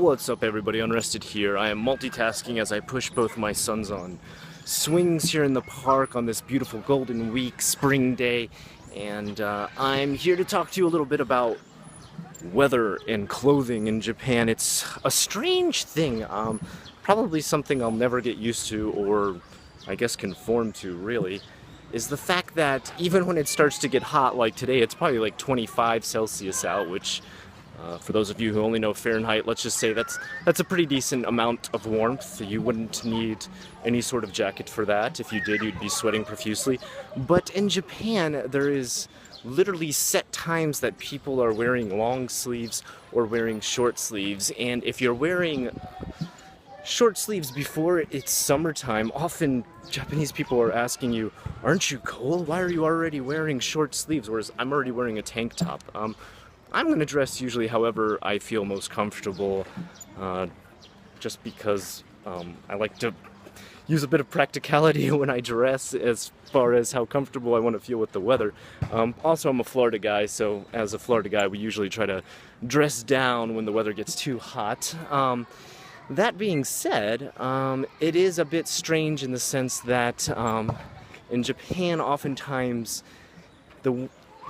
What's up everybody, Unrested here. I am multitasking as I push both my sons on swings here in the park on this beautiful Golden Week spring day, and I'm here to talk to you a little bit about weather and clothing in Japan. It's a strange thing, probably something I'll never get used to, or I guess conform to really, is the fact that even when it starts to get hot like today, it's probably like 25 Celsius out, which for those of you who only know Fahrenheit, let's just say that's a pretty decent amount of warmth. You wouldn't need any sort of jacket for that. If you did, you'd be sweating profusely. But in Japan, there is literally set times that people are wearing long sleeves or wearing short sleeves. And if you're wearing short sleeves before it's summertime, often Japanese people are asking you, aren't you cold? Why are you already wearing short sleeves? Whereas I'm already wearing a tank top. I'm going to dress usually however I feel most comfortable, just because I like to use a bit of practicality when I dress as far as how comfortable I want to feel with the weather. Also, I'm a Florida guy, so as a Florida guy, we usually try to dress down when the weather gets too hot. That being said, it is a bit strange in the sense that in Japan, oftentimes,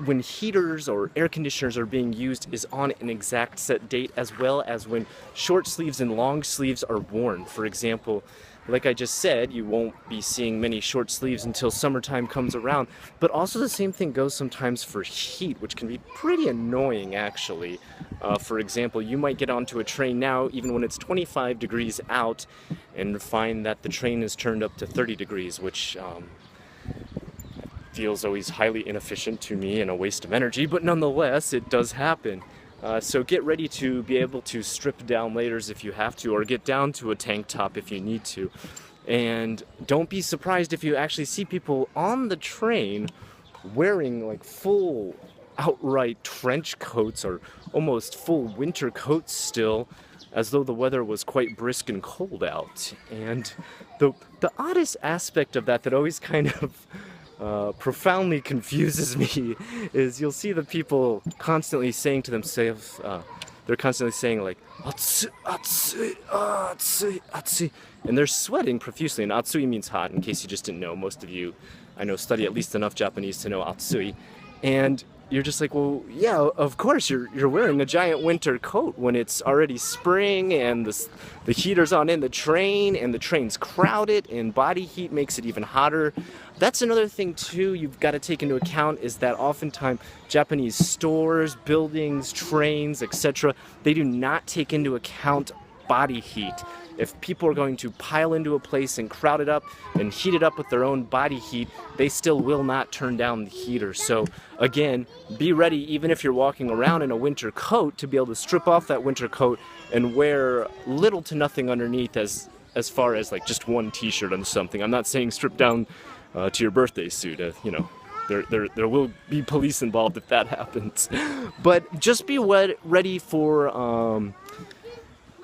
when heaters or air conditioners are being used is on an exact set date, as well as when short sleeves and long sleeves are worn. For example, like I just said, you won't be seeing many short sleeves until summertime comes around, but also the same thing goes sometimes for heat, which can be pretty annoying actually. For example, you might get onto a train now, even when it's 25 degrees out, and find that the train is turned up to 30 degrees, which feels always highly inefficient to me and a waste of energy, but nonetheless, it does happen. So get ready to be able to strip down layers if you have to, or get down to a tank top if you need to. And don't be surprised if you actually see people on the train wearing like full outright trench coats or almost full winter coats still, as though the weather was quite brisk and cold out. And the oddest aspect of that always kind of profoundly confuses me is you'll see the people constantly saying to themselves, they're constantly saying like "atsui, atsui, atsui, atsui," and they're sweating profusely. And atsui means hot, in case you just didn't know. Most of you, I know, study at least enough Japanese to know atsui. And you're just like, well, yeah, of course you're wearing a giant winter coat when it's already spring and the heater's on in the train and the train's crowded and body heat makes it even hotter. That's another thing too you've got to take into account, is that oftentimes Japanese stores, buildings, trains, etc., they do not take into account body heat. If people are going to pile into a place and crowd it up and heat it up with their own body heat, they still will not turn down the heater. So again, be ready, even if you're walking around in a winter coat, to be able to strip off that winter coat and wear little to nothing underneath, as far as like just one t-shirt and something. I'm not saying strip down to your birthday suit, you know. There will be police involved if that happens. But just be ready for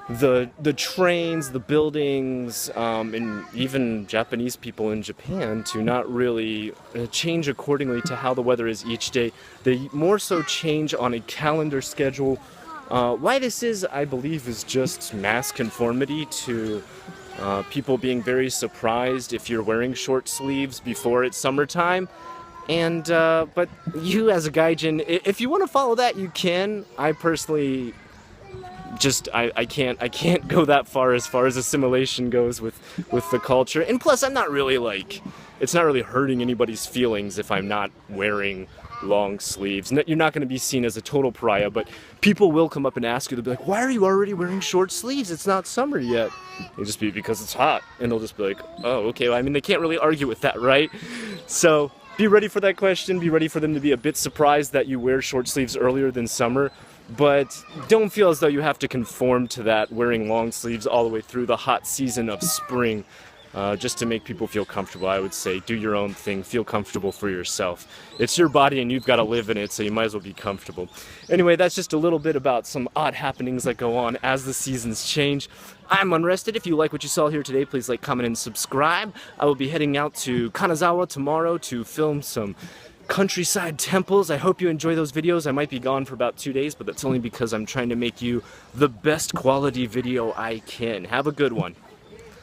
the trains, the buildings, and even Japanese people in Japan to not really change accordingly to how the weather is each day. They more so change on a calendar schedule. Why this is, I believe, is just mass conformity to people being very surprised if you're wearing short sleeves before it's summertime. And but you as a gaijin, if you want to follow that, you can. I personally just I can't go that far as assimilation goes with the culture. And plus, I'm not really like, it's not really hurting anybody's feelings if I'm not wearing long sleeves. You're not going to be seen as a total pariah, but people will come up and ask you, they'll be like, why are you already wearing short sleeves? It's not summer yet. It'll just be because it's hot. And they'll just be like, oh, okay. Well, I mean, they can't really argue with that, right? So be ready for that question. Be ready for them to be a bit surprised that you wear short sleeves earlier than summer. But don't feel as though you have to conform to that, wearing long sleeves all the way through the hot season of spring. Just to make people feel comfortable, I would say do your own thing, feel comfortable for yourself. It's your body and you've got to live in it, so you might as well be comfortable. Anyway, that's just a little bit about some odd happenings that go on as the seasons change. I'm Unrested. If you like what you saw here today, please like, comment, and subscribe. I will be heading out to Kanazawa tomorrow to film some countryside temples. I hope you enjoy those videos. I might be gone for about 2 days, but that's only because I'm trying to make you the best quality video I can. Have a good one.